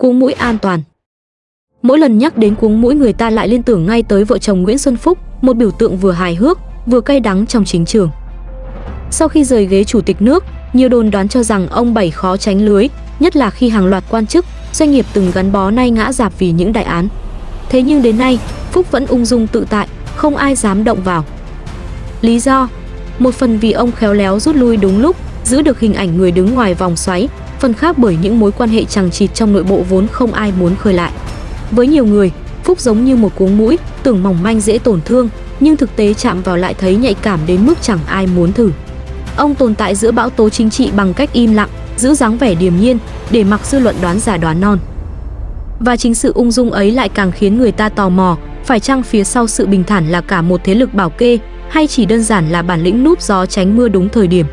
Cuống mũi an toàn. Mỗi lần nhắc đến cuống mũi, người ta lại liên tưởng ngay tới vợ chồng Nguyễn Xuân Phúc, một biểu tượng vừa hài hước, vừa cay đắng trong chính trường. Sau khi rời ghế chủ tịch nước, nhiều đồn đoán cho rằng ông Bảy khó tránh lưới, nhất là khi hàng loạt quan chức, doanh nghiệp từng gắn bó nay ngã rạp vì những đại án. Thế nhưng đến nay, Phúc vẫn ung dung tự tại, không ai dám động vào. Lý do: một phần vì ông khéo léo rút lui đúng lúc, giữ được hình ảnh người đứng ngoài vòng xoáy, phần khác bởi những mối quan hệ chằng chịt trong nội bộ vốn không ai muốn khơi lại. Với nhiều người, Phúc giống như một cuống mũi, tưởng mỏng manh dễ tổn thương, nhưng thực tế chạm vào lại thấy nhạy cảm đến mức chẳng ai muốn thử. Ông tồn tại giữa bão tố chính trị bằng cách im lặng, giữ dáng vẻ điềm nhiên, để mặc dư luận đoán già đoán non. Và chính sự ung dung ấy lại càng khiến người ta tò mò, phải chăng phía sau sự bình thản là cả một thế lực bảo kê, hay chỉ đơn giản là bản lĩnh núp gió tránh mưa đúng thời điểm.